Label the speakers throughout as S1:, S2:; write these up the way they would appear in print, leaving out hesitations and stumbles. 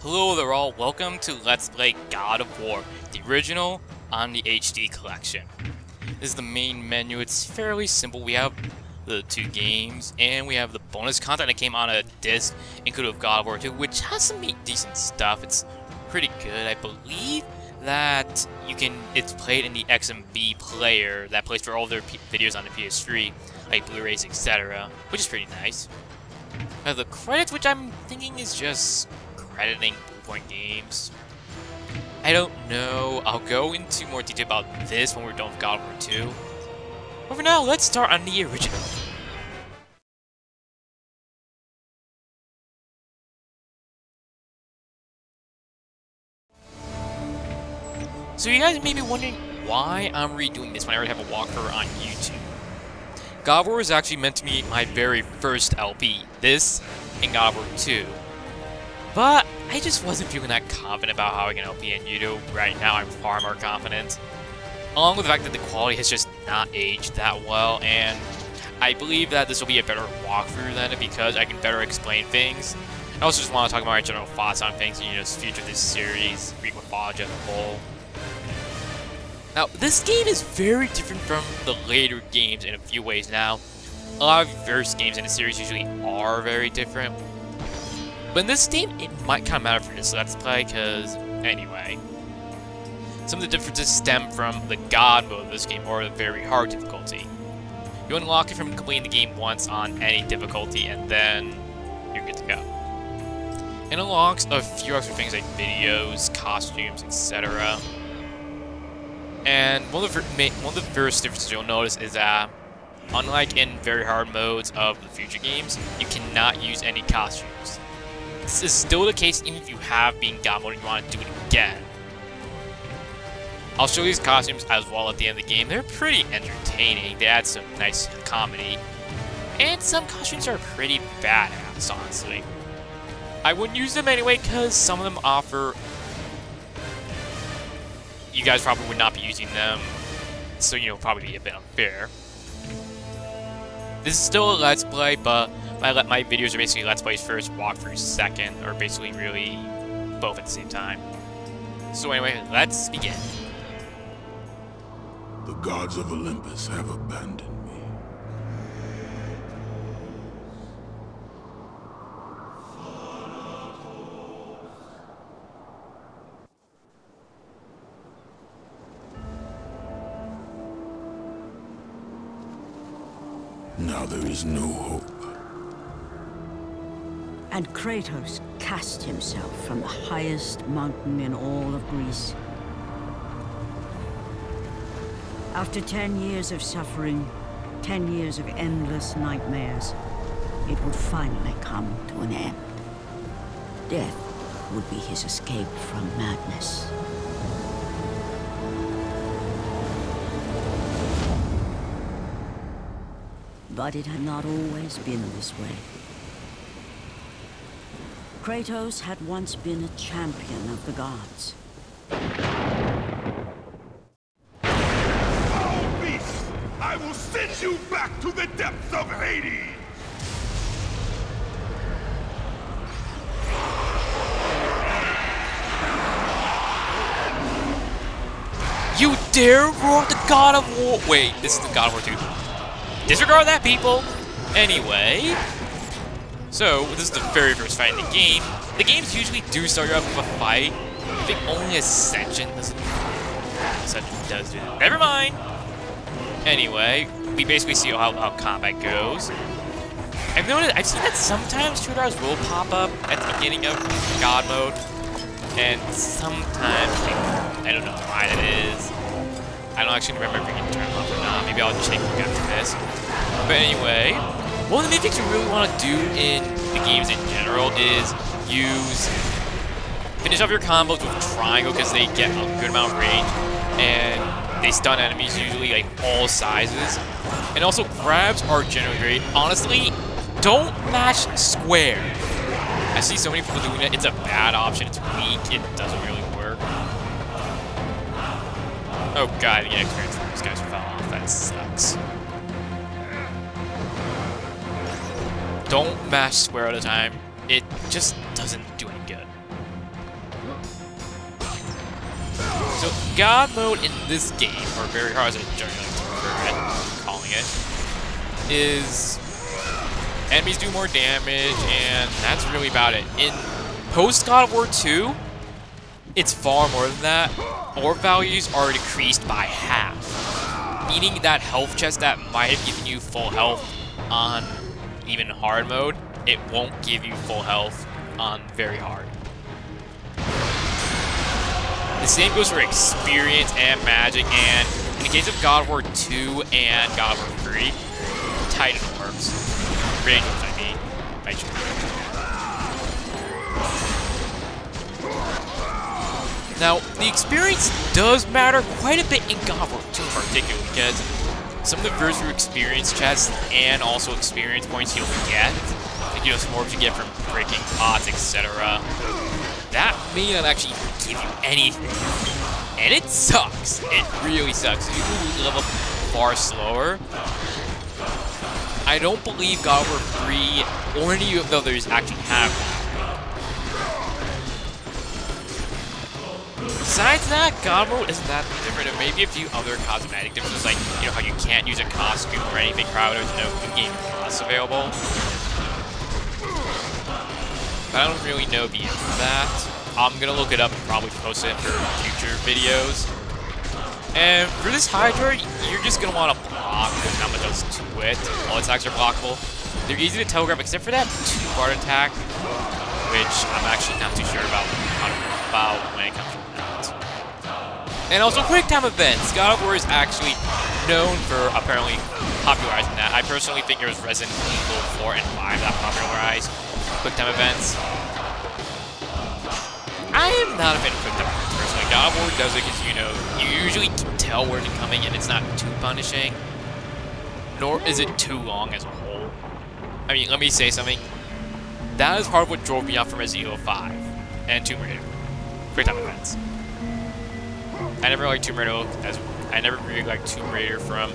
S1: Hello there all, welcome to Let's Play God of War, the original on the HD collection. This is the main menu. It's fairly simple. We have the two games, and we have the bonus content that came on a disc, including God of War 2, which has some decent stuff. It's pretty good. I believe that it's played in the XMB player that plays for all their videos on the PS3, like Blu-rays, etc., which is pretty nice. The credits, which I'm thinking is just crediting Bluepoint Games. I don't know. I'll go into more detail about this when we're done with God of War 2. But for now, let's start on the original. So you guys may be wondering why I'm redoing this when I already have a walkthrough on YouTube. God of War was actually meant to be my very first LP. This and God of War 2. But I just wasn't feeling that confident about how I can LP in YouTube. Right now, I'm far more confident. Along with the fact that the quality has just not aged that well, and I believe that this will be a better walkthrough than it because I can better explain things. I also just want to talk about my general thoughts on things and, the future of this series, Mythology as a whole. Now, this game is very different from the later games in a few ways now. A lot of the first games in the series usually are very different. But in this game, it might kind of matter for this Let's Play, because, anyway. Some of the differences stem from the God mode of this game, or the very hard difficulty. You unlock it from completing the game once on any difficulty, and then you're good to go. It unlocks a few extra things like videos, costumes, etc. And one of the first differences you'll notice is that, unlike in very hard modes of the future games, you cannot use any costumes. This is still the case even if you have beaten God mode and you want to do it again. I'll show you these costumes as well at the end of the game. They're pretty entertaining. They add some nice comedy. And some costumes are pretty badass, honestly. I wouldn't use them anyway because some of them offer... You guys probably would not be using them, so probably be a bit unfair. This is still a Let's Play, but my videos are basically Let's Plays first, walkthroughs second, or basically really both at the same time. So anyway, let's begin.
S2: The gods of Olympus have abandoned me. Now there is no hope.
S3: And Kratos cast himself from the highest mountain in all of Greece. After 10 years of suffering, 10 years of endless nightmares, it would finally come to an end. Death would be his escape from madness. But it had not always been this way. Kratos had once been a champion of the gods.
S4: Foul beast! I will send you back to the depths of Hades!
S1: You dare roar the God of War? Wait, this is the God of War 2. Disregard that, people! Anyway... So, this is the very first fight in the game. The games usually do start you off with a fight. I think only Ascension doesn't... Ascension does do that. Never mind! Anyway, we basically see how combat goes. I've seen that sometimes Shipwrecked will pop up at the beginning of God mode. And sometimes, I don't know why that is. I don't actually remember if we can turn them off or not. Maybe I'll check you after this. But anyway... One of the main things you really want to do in the games in general is finish off your combos with triangle because they get a good amount of range and they stun enemies usually like all sizes. And also grabs are generally great. Honestly, don't mash square. I see so many people doing it. It's a bad option. It's weak. It doesn't really work. Oh god, I get experience from these guys who fell off. That sucks. Don't mash square at a time. It just doesn't do any good. So, God mode in this game, or very hard as I generally like to refer to calling it, is enemies do more damage, and that's really about it. In post God of War 2, it's far more than that. Orb values are decreased by half, meaning that health chest that might have given you full health on even hard mode, it won't give you full health on very hard. The same goes for experience and magic, and in the case of God of War 2 and God of War 3, Titan orbs. Range orbs, I mean. Now, the experience does matter quite a bit in God of War 2 in particular, because some of the first few experience chests and also experience points you'll get, like, you know, some orbs you get from breaking pots, etc., that may not actually give you anything. And it sucks. It really sucks. You will level up far slower. I don't believe God of War 3 or any of the others actually have that. Besides that, God mode isn't that different. There may be a few other cosmetic differences, like, you know, how you can't use a costume or anything prior to no in-game costs available. I don't really know the answer to that. I'm gonna look it up and probably post it for future videos. And for this Hydra, you're just gonna want to block. There's not much else to it. All attacks are blockable. They're easy to telegraph except for that two-part attack, which I'm actually not too sure about when it comes to that. And also quick time events. God of War is actually known for apparently popularizing that. I personally think it was Resident Evil 4 and 5 that popularized quick time events. I am not a fan of quick time events personally. God of War does it because, you know, you usually can tell where it's coming and it's not too punishing, nor is it too long as a whole. I mean, let me say something. That is part of what drove me off from Resident Evil 5 and Tomb Raider. Quick time events. I never liked Tomb Raider I never really liked Tomb Raider from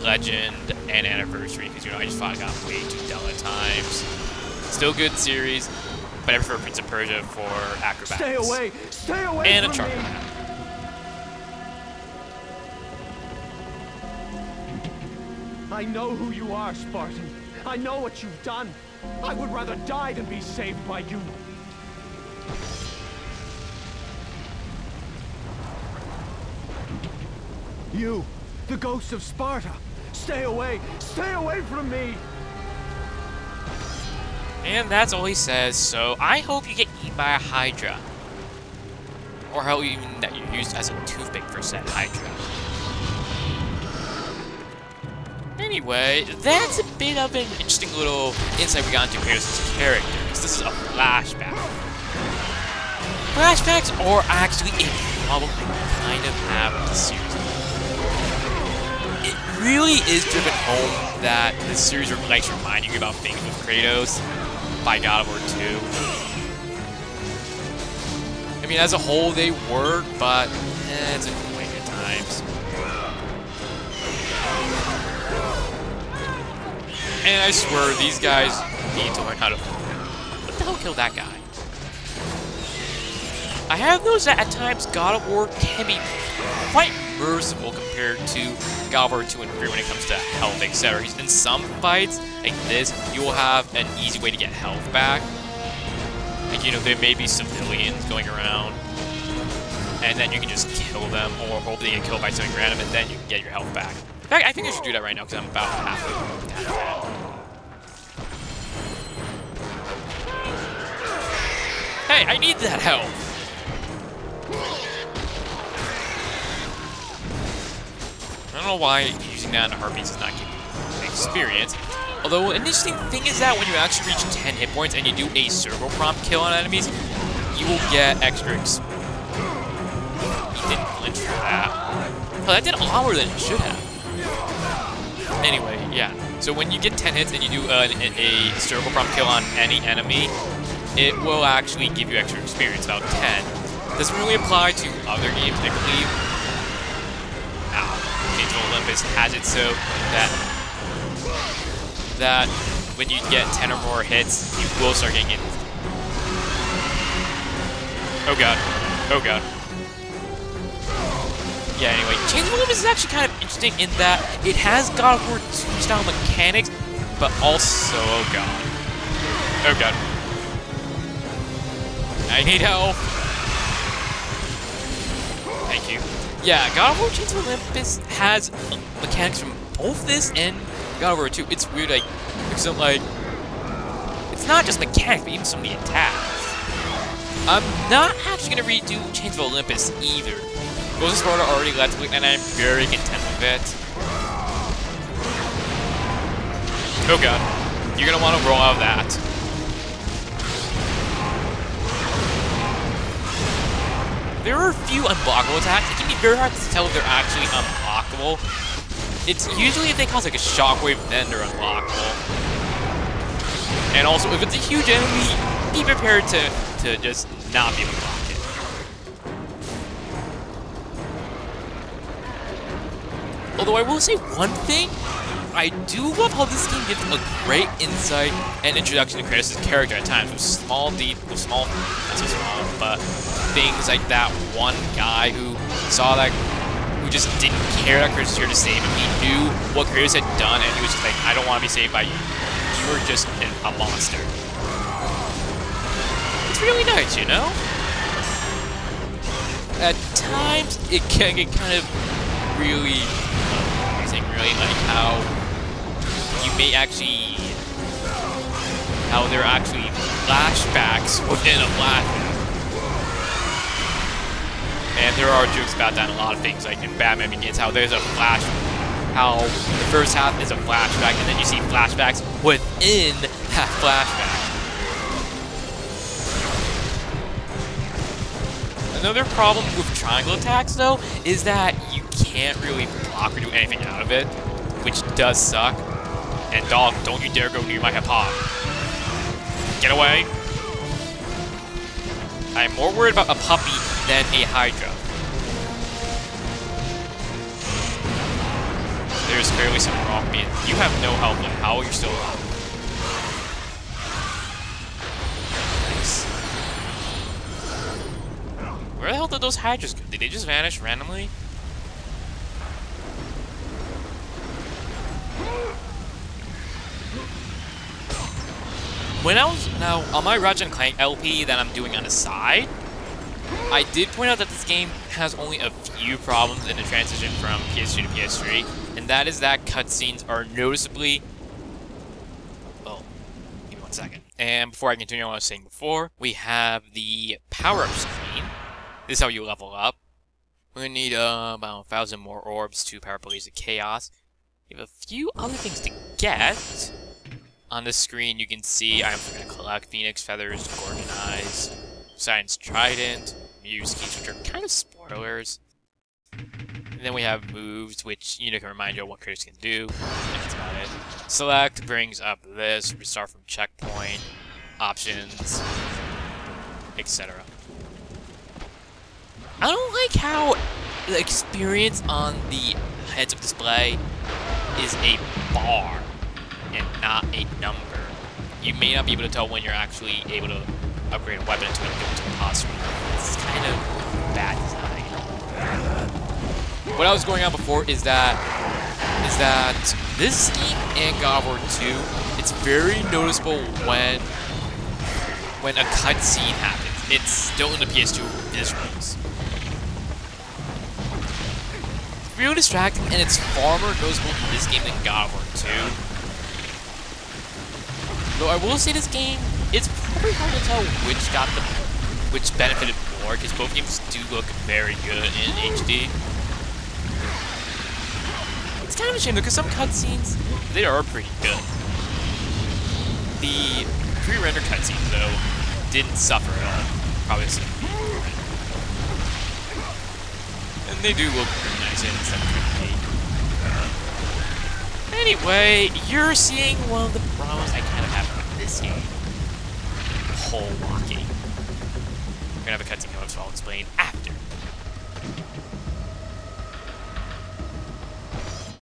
S1: Legend and Anniversary because, you know, I just thought it got way too dull at times. Still good series, but I prefer Prince of Persia for acrobatics.
S4: Stay away! Stay away
S1: and
S4: from
S1: Uncharted.
S4: me! I know who you are, Spartan. I know what you've done. I would rather die than be saved by you. You, the ghost of Sparta. Stay away from me.
S1: And that's all he says, so I hope you get eaten by a Hydra. Or how even that you're used as a toothpick for said Hydra. Anyway, that's a bit of an interesting little insight we got into Kratos' character, because this is a flashback. Flashbacks are actually a problem we kind of have with the series. It really is driven home that this series likes reminding you about things with Kratos by God of War 2. I mean, as a whole, they work, but it's annoying at times. And I swear, these guys need to learn how to... What the hell killed that guy? I have noticed that at times God of War can be quite merciful compared to God of War 2 and 3 when it comes to health, etc. In some fights like this, you will have an easy way to get health back. Like, you know, there may be civilians going around, and then you can just kill them, or hope they get killed by something random, and then you can get your health back. In fact, I think I should do that right now, because I'm about halfway through that. Hey, I need that health! I don't know why using that in Heartbeats is not giving you experience. Although, an interesting thing is that when you actually reach 10 hit points and you do a circle prompt kill on enemies, you will get extra experience. He didn't flinch for that. Oh, that did a lot more than it should have. Anyway, yeah. So when you get 10 hits and you do a circle prompt kill on any enemy, it will actually give you extra experience, about 10. Doesn't really apply to other games, I believe. Olympus has it so that when you get 10 or more hits, you will start getting it. Oh god. Oh god. Yeah, anyway, Chains of Olympus is actually kind of interesting in that it has God of War 2 style mechanics, but also, oh god. Oh god. I need help. Thank you. Yeah, God of War Chains of Olympus has mechanics from both this and God of War 2. It's weird, like, except like, it's not just mechanics, but even some of the attacks. I'm not actually gonna redo Chains of Olympus either. Ghost of Sparta already left me, and I'm very content with it. Oh god. You're gonna want to roll out of that. There are a few unblockable attacks. It can be very hard to tell if they're actually unblockable. It's usually if they cause like a shockwave, then they're unblockable. And also, if it's a huge enemy, be prepared to just not be able to block it. Although I will say one thing, I do love how this game gives a great insight and introduction to Kratos' character at times, with not so small, but things like that one guy who saw that, who just didn't care that Kratos was here to save him. He knew what Kratos had done, and he was just like, I don't want to be saved by you. You were just a monster. It's really nice, you know? At times, it can get kind of really amazing, really, like how you may actually, how there are actually flashbacks within a flashback. And there are jokes about that in a lot of things, like in Batman Begins, how there's a flash, how the first half is a flashback, and then you see flashbacks within that flashback. Another problem with triangle attacks, though, is that you can't really block or do anything out of it, which does suck. And dog, don't you dare go near my hip-hop. Get away. I'm more worried about a puppy than a Hydra. There's clearly something wrong with me. You have no health, and how you're still alive. Where the hell did those Hydras go? Did they just vanish randomly? When I was, now, on my Ratchet & Clank LP that I'm doing on the side, I did point out that this game has only a few problems in the transition from PS2 to PS3, and that is that cutscenes are noticeably... Oh, give me 1 second. And before I continue on what I was saying before, we have the power-up screen. This is how you level up. We're gonna need about 1,000 more orbs to power up Blaze of Chaos. We have a few other things to get. On the screen, you can see I'm going to collect Phoenix Feathers, Gorgon Eyes, Poseidon's Trident, Muse Keys, which are kind of spoilers. And then we have moves, which, you know, can remind you of what Kratos can do. And that's about it. Select brings up this, restart from checkpoint, options, etc. I don't like how the experience on the heads-up display is a bar and not a number. You may not be able to tell when you're actually able to upgrade a weapon until you go to the pause screen. It's kind of bad design. What I was going on before is that this game and God of War 2, it's very noticeable when a cutscene happens. It's still in the PS2 visuals. It's real distracting, and it's far more noticeable in this game than God of War 2. Though I will say this game, it's probably hard to tell which benefited more, because both games do look very good in HD. It's kind of a shame though, because some cutscenes, they are pretty good. The pre-rendered cutscenes though, didn't suffer at all. Probably the same. And they do look pretty nice in 720p. Anyway, you're seeing one of the problems I kind of have with this game. Pole walking. We're gonna have a cutscene coming up, so I'll explain after.